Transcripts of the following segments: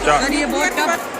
Sir ये बहुत tough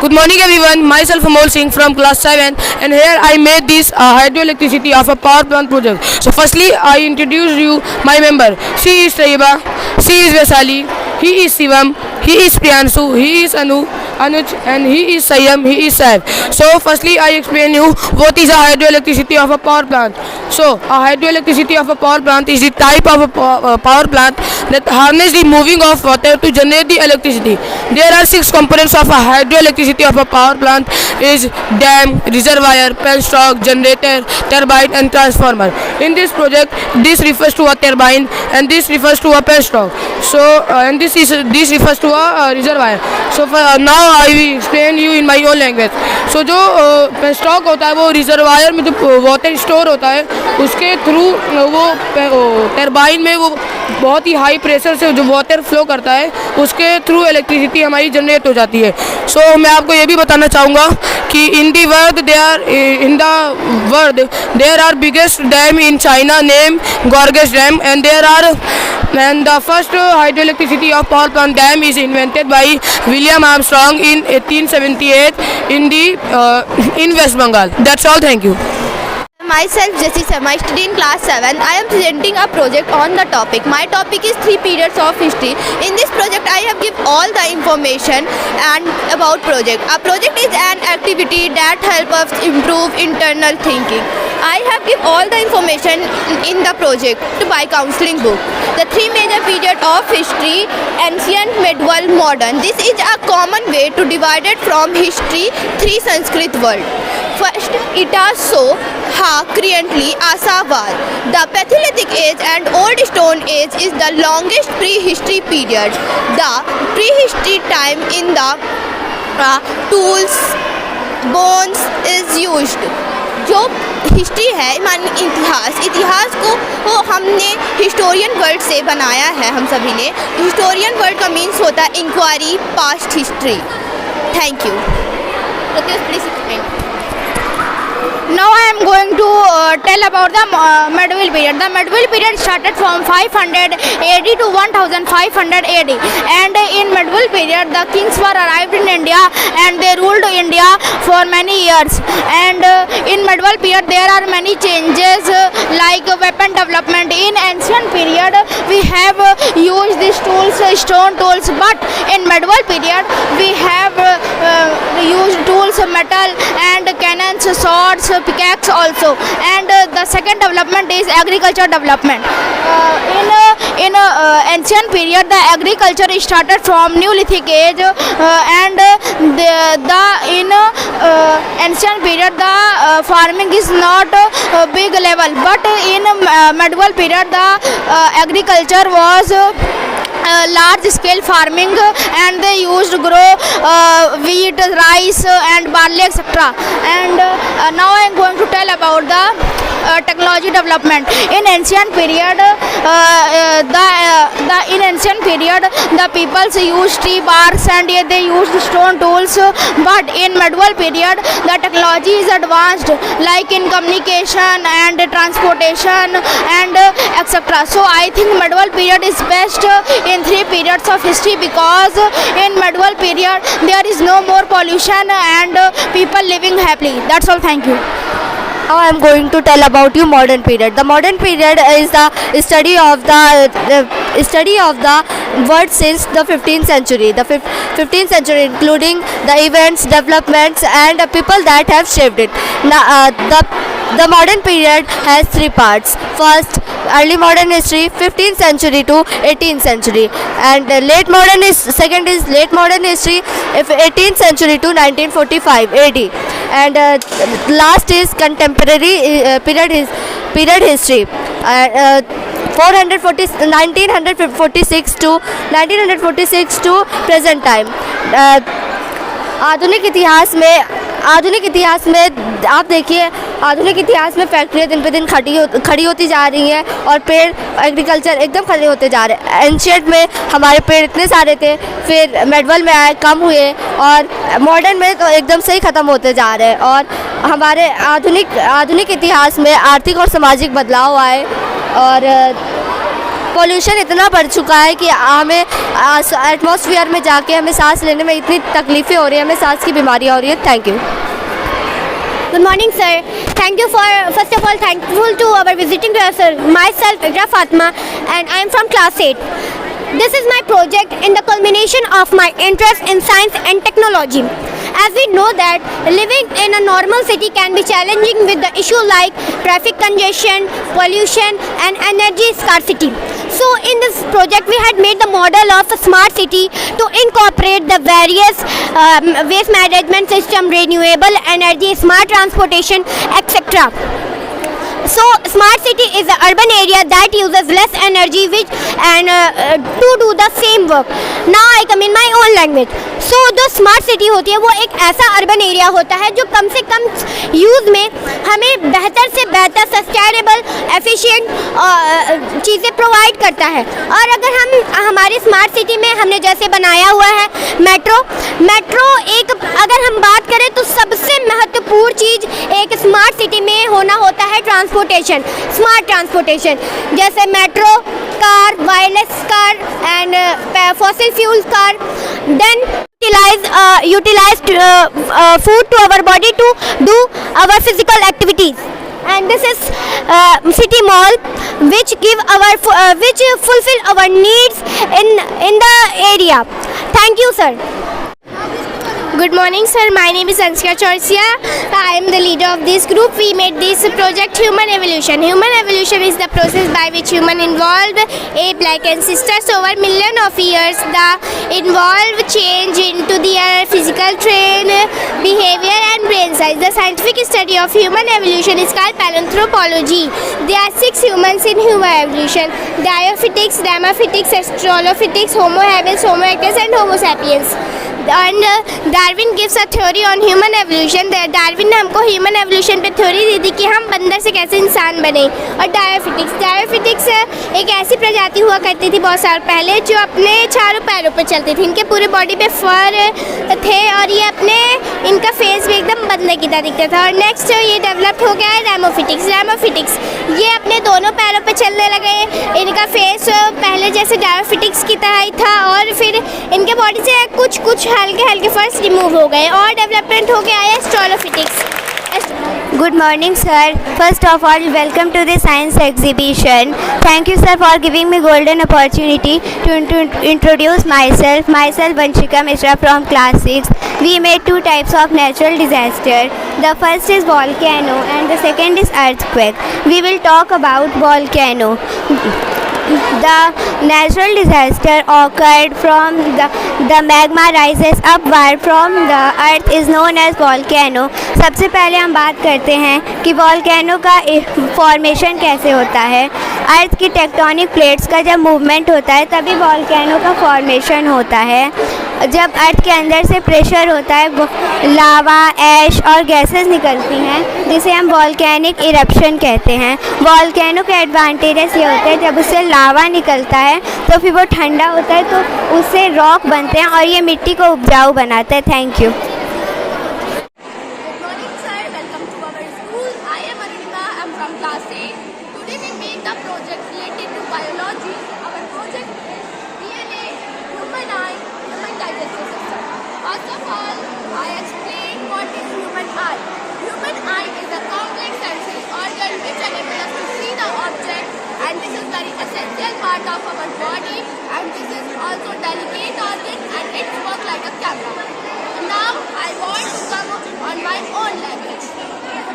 Good morning everyone, myself Amol Singh from class 7 and here I made this hydroelectricity of a power plant project. So firstly I introduce you my member. She is Taiba, she is Vaisali, he is Shivam, he is Priyanshu, he is Anuj and he is Sayam, he is Saib. So firstly I explain you what is a hydroelectricity of a power plant. So a hydroelectricity of a power plant is the type of a power plant that harness the moving of water to generate the electricity. There are 6 components of a hydroelectricity of a power plant is dam, reservoir, penstock, generator, turbine and transformer. In this project this refers to a turbine and this refers to a penstock. So and this refers to a reservoir. So now I will explain you in my own language. So जो penstock होता है वो reservoir में जो water store होता है उसके through वो टरबाइन में वो बहुत ही हाई प्रेशर से जो वाटर फ्लो करता है उसके थ्रू इलेक्ट्रिसिटी हमारी जनरेट हो जाती है. सो मैं आपको ये भी बताना चाहूँगा कि in the world there are biggest dam in China name Gorges dam and the first hydroelectricity of power plant dam is invented by William Armstrong in 1878 in West Bengal. That's all. Thank you. Myself Jessie Sharma, study in class 7. I am presenting a project on the topic. My topic is 3 periods of history. In this project I have given all the information and about project. A project is an activity that helps us improve internal thinking. I have given all the information in the project by counseling book. The 3 major periods of history: ancient, medieval, modern. This is a common way to divide it from history 3 Sanskrit words. First, Itaso, Ha, currently Asawar. The Paleolithic Age and Old Stone Age is the longest prehistory period. The prehistory time in the tools, bones is used. जो history है मान इतिहास को वो हमने historian word से बनाया है. हम सभी ने हिस्टोरियन वर्ड का मीन्स होता है inquiry, past history. Thank you. Pratyush please explain. Now I am going to tell about the medieval period. The medieval period started from 500 AD to 1500 AD, and in medieval period the kings were arrived in India and they ruled India for many years. And in medieval period there are many changes like weapon development. In ancient period we have used these tools, stone tools, but in medieval period we have used tools, metal and cannons, swords, pickaxe also. And the second development is agriculture development. In ancient period the agriculture started from Neolithic age, and in ancient period the farming is not big level, but in medieval period the agriculture was large scale farming, and they used to grow wheat, rice and barley, etc. And now I am going to tell about the technology development. In ancient period the peoples used tree barks and they used stone tools, but in medieval period the technology is advanced, like in communication and transportation and etc. So I think medieval period is best in three periods of history, because in medieval period there is no more pollution and people living happily. That's all. Thank you. Now I am going to tell about you modern period. The modern period is the study of the world since the 15th century. The 15th century, including the events, developments, and people that have shaped it. Now, the modern period has three parts. First, early modern history, 15th century to 18th century, and second is late modern history, 18th century to 1945 AD, and last is contemporary period history. 1946 to present time. आधुनिक इतिहास में आप देखिए, आधुनिक इतिहास में फैक्ट्रियाँ दिन पे दिन खड़ी होती जा रही हैं और पेड़, एग्रीकल्चर एकदम खड़े होते जा रहे हैं. एंशिएंट में हमारे पेड़ इतने सारे थे, फिर मेडवल में आए, कम हुए, और मॉडर्न में तो एकदम से ही ख़त्म होते जा रहे हैं. और हमारे आधुनिक इतिहास में आर्थिक और सामाजिक बदलाव आए, और पोल्यूशन इतना बढ़ चुका है कि हमें एटमॉस्फेयर में जाके हमें सांस लेने में इतनी तकलीफ़ें हो रही हैं, हमें सांस की बीमारियाँ हो रही हैं. Thank you. Good morning, sir. First of all, thankful to our visiting professor, myself, Iqra Fatima, and I am from class 8. This is my project in the culmination of my interest in science and technology. As we know that living in a normal city can be challenging with the issue like traffic congestion, pollution and energy scarcity. So in this project we had made the model of a smart city to incorporate the various waste management system, renewable energy, smart transportation, etc. So smart city is an urban area that uses less energy to do the same work. Now I come in my own language. So जो smart city होती है वो एक ऐसा urban area होता है जो कम से कम यूज़ में हमें बेहतर से बेहतर सस्टेनेबल एफिशिएंट चीज़ें प्रोवाइड करता है. और अगर हम हमारी स्मार्ट सिटी में हमने जैसे बनाया हुआ है मेट्रो एक अगर हम बात करें तो सबसे महत्वपूर्ण चीज़ एक स्मार्ट सिटी में होना होता है ट्रांसपोर्टेशन, स्मार्ट ट्रांसपोर्टेशन, जैसे metro car, wireless car and fossil fuel car. Then utilize food to our body to do our physical activities. And this is city mall which fulfill our needs in the area. Thank you, sir. Good morning, sir. My name is Anshika Chorsia. I am the leader of this group. We made this project Human Evolution. Human evolution is the process by which human evolved ape-like ancestors over million of years. The involved change into their physical trait, behavior and brain size. The scientific study of human evolution is called paleoanthropology. There are 6 humans in human evolution: Diophytics, Ramaphytics, Australopithecus, Homo habilis, Homo erectus and Homo sapiens. And Darwin gives a theory on human evolution. Darwin ने हमको human evolution पे theory दी थी कि हम बंदर से कैसे इंसान बने. और डायोफिटिक्स एक ऐसी प्रजाति हुआ करती थी बहुत साल पहले जो अपने चारों पैरों पर चलती थी। इनके पूरे बॉडी पे फर थे और ये अपने इनका फेस भी एकदम बदले की तरह दिखता था। और नेक्स्ट ये डेवलप हो गया है रैमोफिटिक्स। ये अपने दोनों पैरों पे चलने लगे। इनका फेस पहले जैसे डायोफिटिक्स की तरह ही था और फिर इनके बॉडी से कुछ हल्के फर्स रिमूव हो गए और डेवलपमेंट हो गया है स्ट्रोलोफिटिक्स। Good morning, sir. First of all, welcome to the science exhibition. Thank you, sir, for giving me golden opportunity to introduce myself. Myself, Vanshika Mishra from class 6. We made two types of natural disaster. The first is volcano and the second is earthquake. We will talk about volcano. The natural disaster occurred from the magma rises upward from the earth is known as volcano. सबसे पहले हम बात करते हैं कि volcano का formation कैसे होता है। अर्थ की टेक्टोनिक प्लेट्स का जब मूवमेंट होता है तभी वॉल्केनो का फॉर्मेशन होता है। जब अर्थ के अंदर से प्रेशर होता है लावा, ऐश और गैसेस निकलती हैं जिसे हम वॉल्केनिक इरप्शन कहते हैं। वॉल्केनो के एडवांटेजेस ये होते हैं जब उससे लावा निकलता है तो फिर वो ठंडा होता है तो उससे रॉक बनते हैं और ये मिट्टी को उपजाऊ बनाता है। Thank you. Class 8. Today we make the project related to biology. Our project is DNA, human eye, human digestive system. First of all, I explain what is human eye. Human eye is a complex sensory organ which enables us to see the object, and this is very essential part of our body, and this is also delicate organ and it works like a camera. Now I want to come on my own language.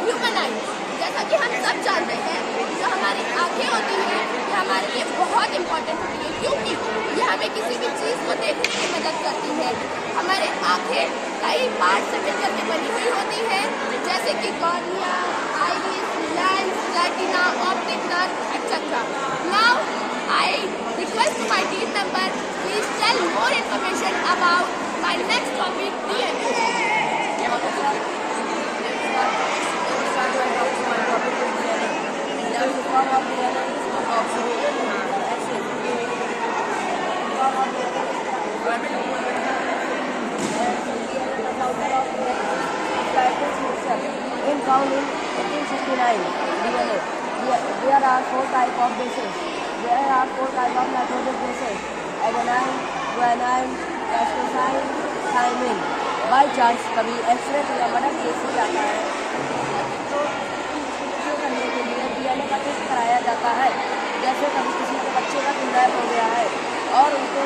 Human eye. जैसा कि हम सब जानते हैं जो हमारी आँखें होती हैं ये हमारे लिए बहुत इम्पोर्टेंट होती है क्योंकि ये हमें किसी भी चीज़ को देखने की मदद करती है। हमारे आँखें कई पार्ट से मिलकर के बनी हुई होती हैं जैसे कि cornea, iris, lens, retina, optic nerve etcetera. Now I request my team member please tell more information about my next topic DNA. Found in 1869 DNA. There are 4 types of bases. There are 4 types of nitrogen bases: adenine, guanine, asparagine, thymine. By chance कभी x ray या murder case में जाता है तो इसको करने के लिए DNA का टेस्ट कराया जाता है। जैसे कभी किसी के बच्चे का किडनैप हो गया है और उनको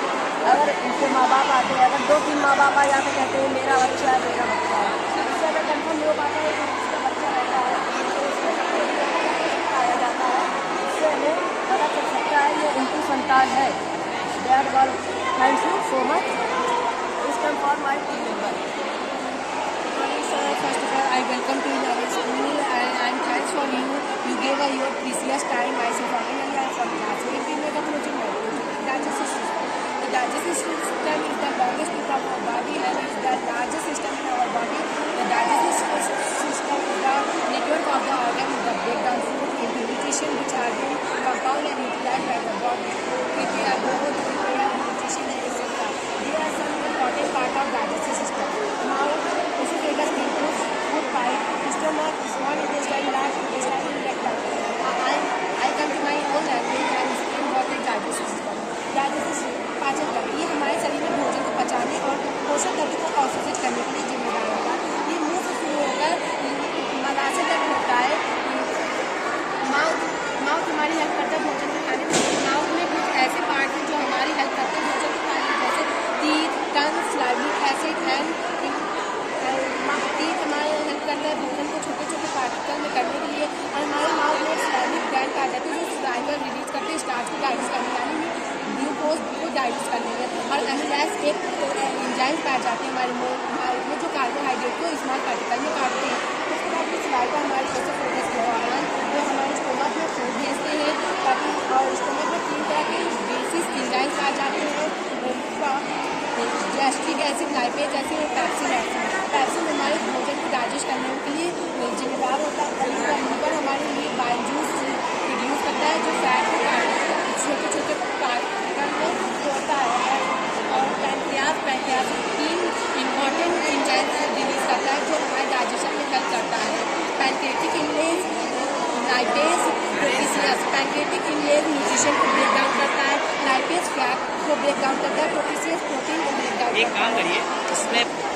अगर उनके माँ बाप आते हैं, अगर 2-3 माँ बाप आ जाते कहते हैं मेरा बच्चा है, इससे अगर कंफर्म नहीं हो पाता है तो उसका बच्चा रहता है तो उसको पाया जाता है। इससे हमें पता चल सकता है ये उनकी संतान है। That all. Thank you so much. Is come for my team member. First of all, I welcome to our school and thanks for you gave your precious time. Myself, finally I am from class 8. We made a project on digestive system. The digestive system is the longest tube of our body and is the largest system in our body. The digestive system is the network of the organ that break down food into nutrition which are then compound and utilized by the body. Prepare both prepare nutrition and etc. They are some important part of digestive system. Now, esophagus includes food pipe, stomach, small intestine, large intestine, and rectum. I come to my own language and explain what is digestive system. Digestive पाचन तंत्र ये हमारे शरीर में भोजन को पचाने और पोषक तत्व को अवशोषित करने के लिए जिम्मेदार होता है। ये मुंह से शुरू होकर मलाशय तक होता है। माउथ हमारी हेल्प करता है भोजन को खाने में। माउथ में कुछ ऐसे पार्ट हैं जो हमारी हेल्प करते हैं भोजन को खाने में, जैसे टीथ, टंग, सलाइविक एसिड एंड टीथ हमारी हेल्प करता है भोजन को छोटे छोटे पार्टिकल में करने के लिए। और हमारे माउथ में सलाइविक ग्लैंड आ जाती है जो सलाइवा रिलीज करते हैं स्टार्च को डाइजेस्ट करने यानी ग्लूकोज को डाइजेस्ट करने में। और एमिलेज एक एंजाइम पाए जाते हैं हमारे मुंह में जो कार्बोहाइड्रेट को स्मॉल पार्टिकल में काटते हैं। उसके बाद में सलाइवा हमारे एसोफेगस के दौरान जो हमारे स्टोमक में फूड भेजते हैं ताकि और स्टोमक में 3 तरह के बेसिस एंजाइम पाए जाते हैं गैस्ट्रिक एसिड, लाइपेज एसिड और पैप्सिन एसिड। पैप्सिन हमारे भोजन को डाइजेस्ट करने के लिए जिम्मेदार होता है। लीवर हमारे लिए बाइल जूस प्रोड्यूस करता है जो फैट को लाइपेज प्रोटीसियस पैनकेटिक इनलेज न्यूट्रिशन को ब्रेक डाउन करता है, लाइपेज फैट को ब्रेक डाउन करता है, प्रोटीसियस प्रोटीन को ब्रेक डाउन एक काम करिए, इसमें